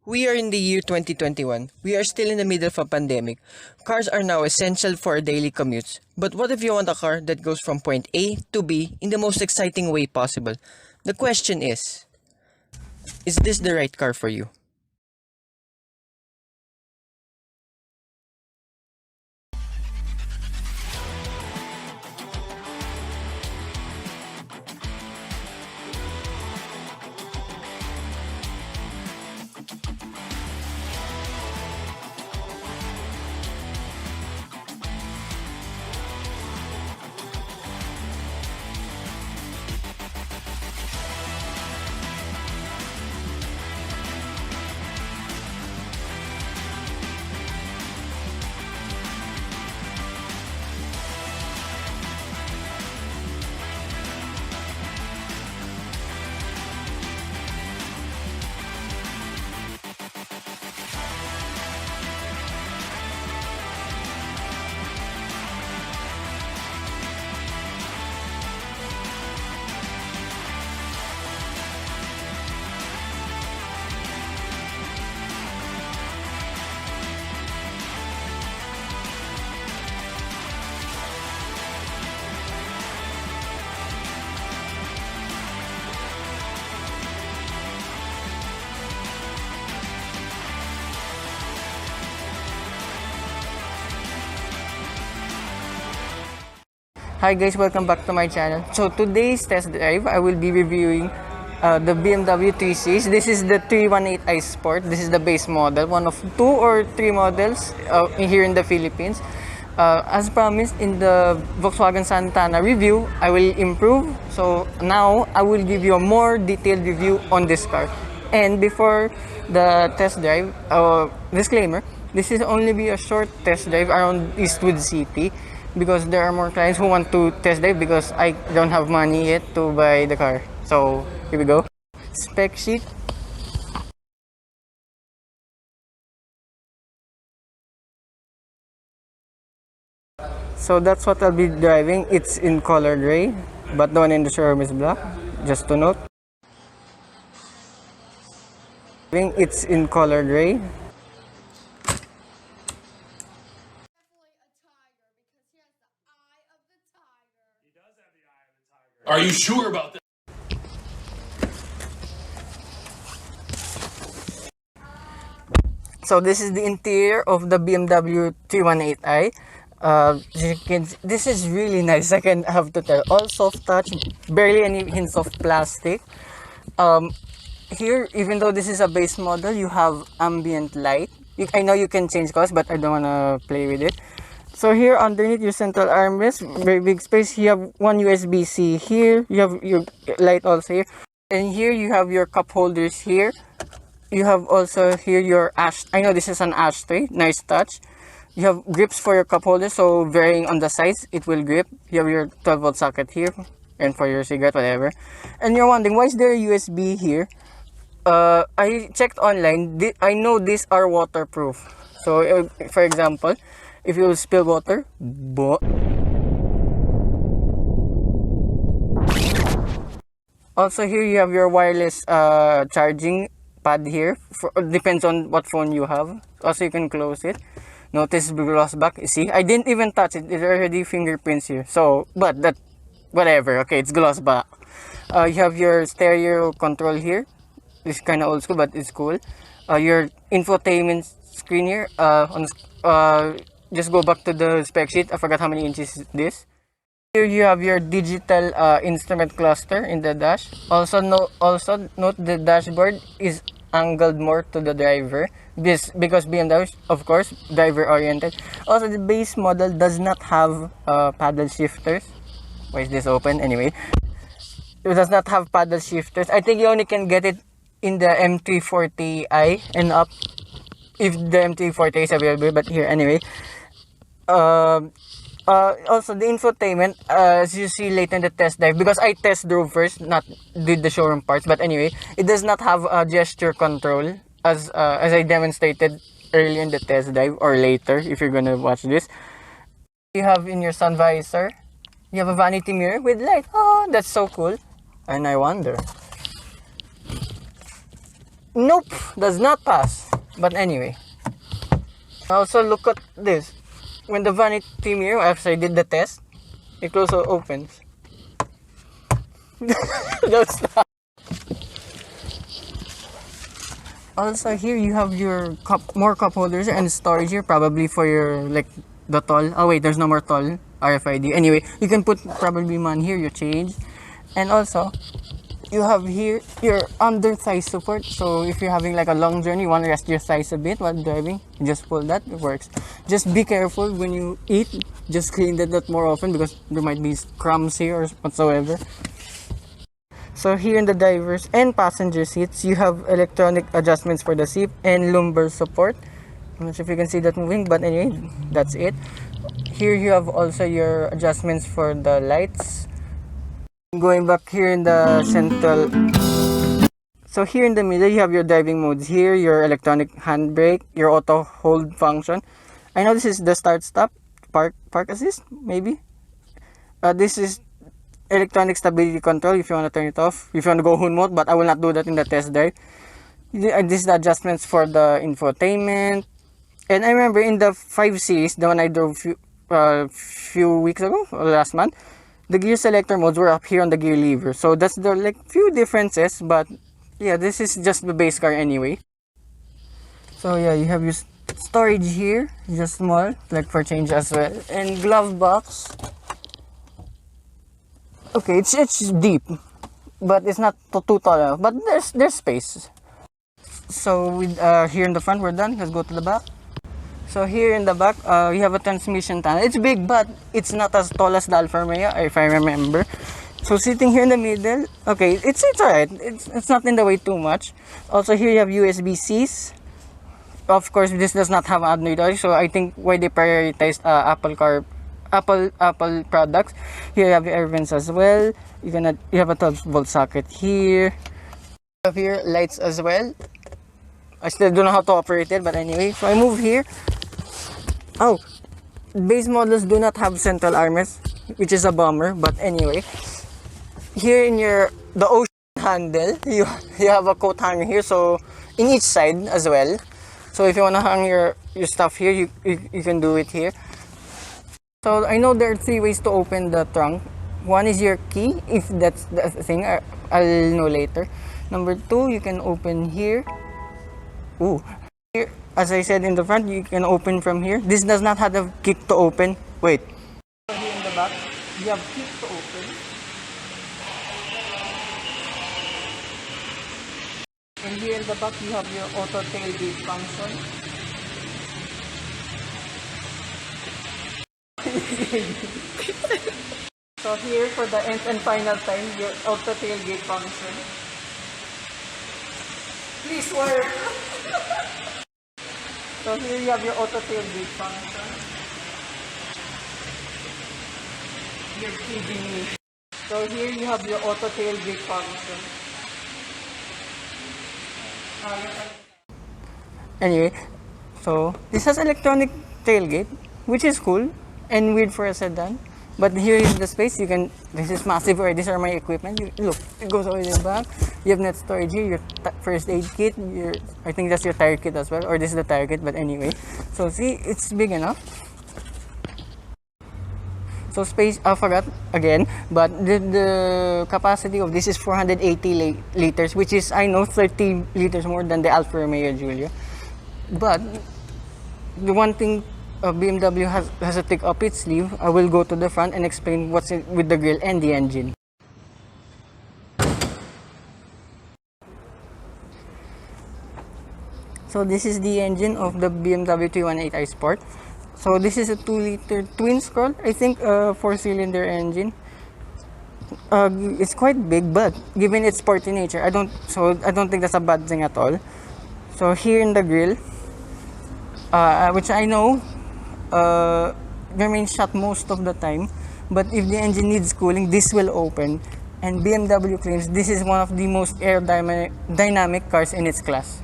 We are in the year 2021. We are still in the middle of a pandemic. Cars are now essential for our daily commutes. But what if you want a car that goes from point A to B in the most exciting way possible? The question is this the right car for you? Hi guys, welcome back to my channel. So today's test drive, I will be reviewing the BMW 3 Series. This is the 318i Sport. This is the base model, one of 2 or 3 models here in the Philippines. As promised in the Volkswagen Santana review, I will improve. So now I will give you a more detailed review on this car. And before the test drive, disclaimer, this is only be a short test drive around Eastwood City, because there are more clients who want to test drive because I don't have money yet to buy the car. So here we go. Spec sheet. So that's what I'll be driving. It's in color gray, but the one in the showroom is black, just to note. It's in color gray. Are you sure about that? So this is the interior of the BMW 318i. This is really nice, I can have to tell. All soft touch, barely any hints of plastic. Here, even though this is a base model, you have ambient light. I know you can change colors, but I don't want to play with it. So here underneath your central armrest, very big space. You have one USB-C here. You have your light also here. And here you have your cup holders here. You have also here your ash. I know this is an ashtray. Nice touch. You have grips for your cup holders, so varying on the size, it will grip. You have your 12-volt socket here, and for your cigarette, whatever. And you're wondering, why is there a USB here? I checked online. I know these are waterproof. So, for example, if you spill water, also here you have your wireless charging pad here. Depends on what phone you have. Also you can close it. Notice gloss back. You see, I didn't even touch it. It's already fingerprints here. So, but that, whatever. Okay, it's gloss back. You have your stereo control here. It's kind of old school, but it's cool. Your infotainment screen here. Just go back to the spec sheet. I forgot how many inches is this. Here you have your digital instrument cluster in the dash. Also note the dashboard is angled more to the driver. This because BMW, of course, driver oriented. Also, the base model does not have paddle shifters. Why is this open? Anyway, it does not have paddle shifters. I think you only can get it in the M340i and up, if the M340 is available. But here anyway. Also the infotainment, as you see later in the test drive, because I test drove first, not did the showroom parts, but anyway, it does not have a gesture control as I demonstrated earlier in the test drive, or later if you're gonna watch this. You have in your sun visor, you have a vanity mirror with light. Oh, that's so cool. And I wonder, Nope, does not pass. But anyway. Also, look at this. When the vanity mirror, after I did the test, it also opens. That's not. Also, here you have your more cup holders and storage here, probably for your, like, the toll. Oh wait, there's no more toll RFID. Anyway, you can put probably money here, your change. And also, you have here your under thigh support. So if you're having like a long journey, you want to rest your thighs a bit while driving, you just pull that, it works. Just be careful when you eat, just clean that more often because there might be crumbs here or whatsoever. So here in the driver's and passenger seats, you have electronic adjustments for the seat and lumbar support. I'm not sure if you can see that moving, but anyway, that's it. Here you have also your adjustments for the lights. Going back here in the central, so here in the middle you have your driving modes. Here your electronic handbrake, your auto hold function. I know this is the start stop, park assist maybe. This is electronic stability control if you want to turn it off, if you want to go Hun mode, but I will not do that in the test drive. This is the adjustments for the infotainment. And I remember in the 5 Series, the one I drove few weeks ago or last month, the gear selector modes were up here on the gear lever. So that's the like few differences, but yeah, this is just the base car anyway. So yeah, you have your storage here, just small, like for change as well. And glove box. Okay, it's deep, but it's not too tall enough, but there's space. So with here in the front, we're done. Let's go to the back. So here in the back, we have a transmission tunnel. It's big, but it's not as tall as the Alfa Romeo, if I remember. So sitting here in the middle, okay, it's alright. It's not in the way too much. Also here you have USB-Cs. Of course, this does not have Android Auto, so I think why they prioritized Apple products. Here you have your air vents as well. You have a 12-volt socket here. You have here lights as well. I still don't know how to operate it, but anyway. So I move here. Oh, base models do not have central armrest, which is a bummer. But anyway, here in the ocean handle, you have a coat hanger here. So in each side as well. So if you want to hang your stuff here, you can do it here. So I know there are 3 ways to open the trunk. One is your key, if that's the thing. I'll know later. Number 2, you can open here. Ooh. Here, as I said in the front, you can open from here. This does not have a kick to open. Wait. Here in the back, you have kick to open. And here in the back, you have your auto tailgate function. So here for the nth and final time, your auto tailgate function. Please work! So here you have your auto tailgate function. You're kidding me. So here you have your auto tailgate function. Anyway, so this has electronic tailgate, which is cool and weird for a sedan. But here is the space. This is massive already. These are my equipment. Look, it goes all the way back. You have net storage here, your first aid kit, I think that's your tire kit as well, or this is the tire kit, but anyway. So see, it's big enough. So space, I forgot again, but the capacity of this is 480 liters, which is, I know, 30 liters more than the Alfa Romeo Giulia. But the one thing BMW has to take up its sleeve, I will go to the front and explain what's with the grille and the engine. So this is the engine of the BMW 318i Sport. So this is a 2-liter twin scroll, I think, 4-cylinder engine. It's quite big, but given its sporty nature, I don't think that's a bad thing at all. So here in the grille, which I know remains shut most of the time, but if the engine needs cooling, this will open. And BMW claims this is one of the most aerodynamic cars in its class.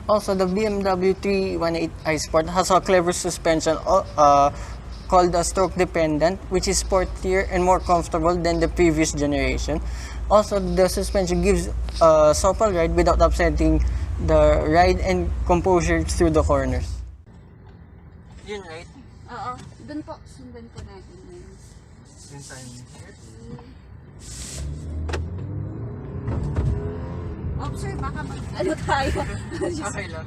Also, the BMW 318i Sport has a clever suspension called a stroke dependent, which is sportier and more comfortable than the previous generation. Also, the suspension gives a supple ride without upsetting the ride and composure through the corners. Yun, right? Oo. Doon po. Sundan po natin ngayon. Yun tayo here. Oh, sir, baka ano tayo? Okay lang.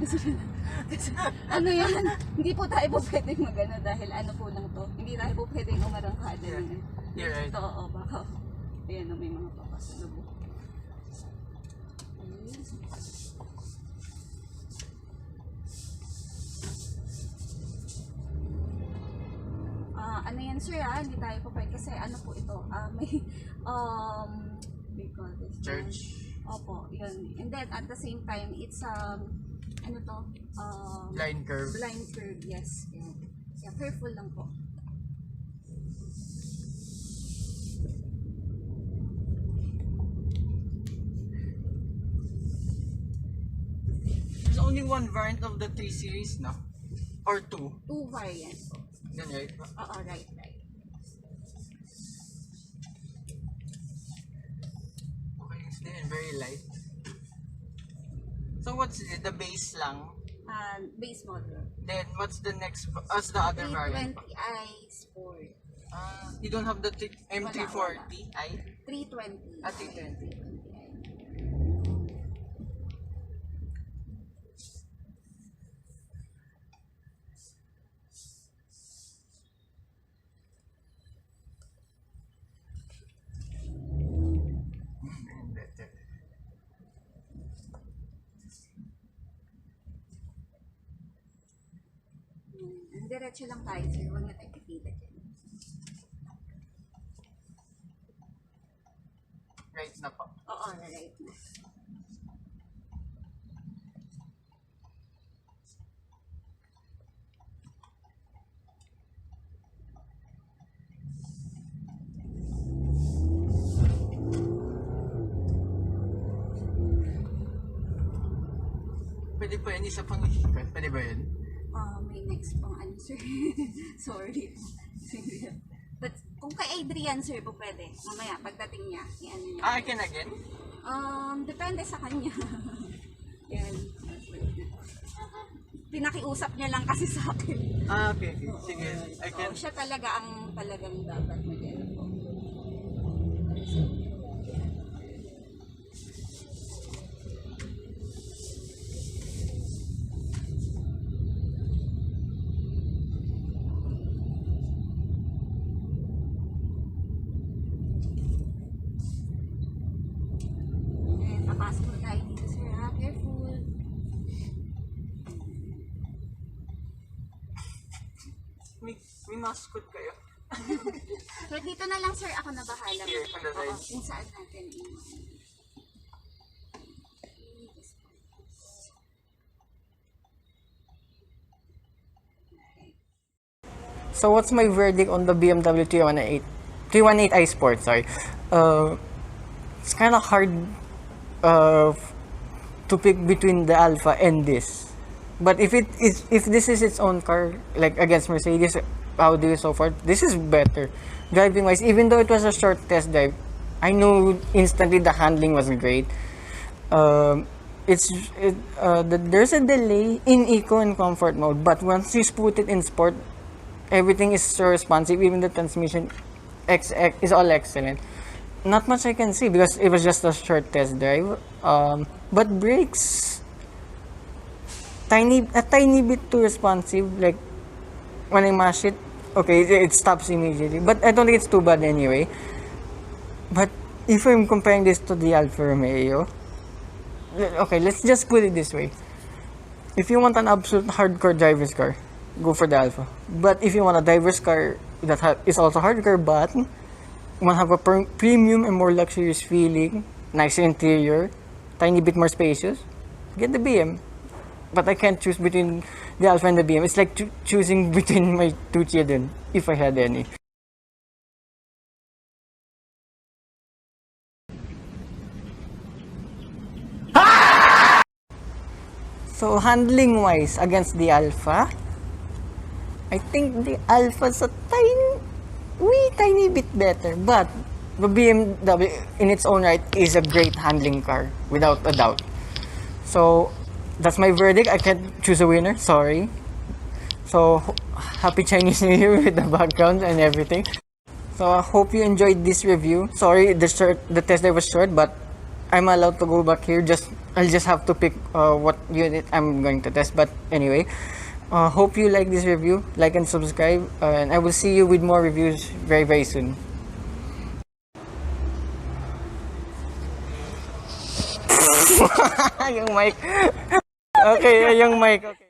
Ano yan? Hindi po tayo po pwedeng magano dahil ano po lang to. Hindi tayo po pwedeng umarangkada. You're right. Ito, oo, baka. Ayan, may mga papasalubog. Ano yan sir hindi tayo po pwede kasi ano po ito, may we call this Church. Opo, yun. And then at the same time, it's ano to? Blind curve. Blind curve, yes. Yeah, careful lang po. There's only one variant of the 3 Series, no? Or 2? 2 variants po. Yan, right? Oo, right. Okay, it's still very light. So what's it? The base lang? Base model. Then what's the next, as the other variant? 320i Sport. You don't have the M340i? 320. 320. Better. Diretso lang tayo, sir. Huwag na tayo pipila dyan. Right na po. Oo, right na. Pwede po yan, isa pang ikot. Pwede ba yun? May next pang ano, sir. Sorry. But kung kay Adrian, sir, po pwede. Mamaya, pagdating niya, i-ano niya. I can again? Depende sa kanya. Yan. Pinakiusap niya lang kasi sa akin. Okay. Sige. I can. Siya talaga ang talagang dapat mag-ano po. Papasok na tayo dito, sir. Careful. May mascot kayo. So, dito na lang, sir. Ako na bahala. Here, on the side. Kung saan natin. So what's my verdict on the BMW 318i Sport? Sorry. It's kind of hard to pick between the Alfa and this. But if this is its own car, like against Mercedes, Audi, so forth, this is better. Driving wise, even though it was a short test drive, I know instantly the handling was great. There's a delay in eco and comfort mode, but once you put it in sport, everything is so responsive. Even the transmission is all excellent. Not much I can see because it was just a short test drive. But brakes, a tiny bit too responsive. Like when I mash it, okay, it stops immediately. But I don't think it's too bad anyway. But if I'm comparing this to the Alfa Romeo, okay, let's just put it this way. If you want an absolute hardcore driver's car, go for the Alfa. But if you want a driver's car that is also hardcore, but you want to have a premium and more luxurious feeling, nicer interior, tiny bit more spacious, get the BM. But I can't choose between the Alfa and the BM. It's like choosing between my two children, if I had any. So handling wise against the Alfa, I think the Alpha's a tiny bit better, but the BMW in its own right is a great handling car, without a doubt. So that's my verdict. I can't choose a winner. Sorry. So, happy Chinese New Year with the background and everything. So, I hope you enjoyed this review. Sorry, the test drive was short, but I'm allowed to go back here. I'll just have to pick what unit I'm going to test. But anyway, hope you like this review. Like and subscribe. And I will see you with more reviews very, very soon. Yung mic. Okay, yung mic. Okay.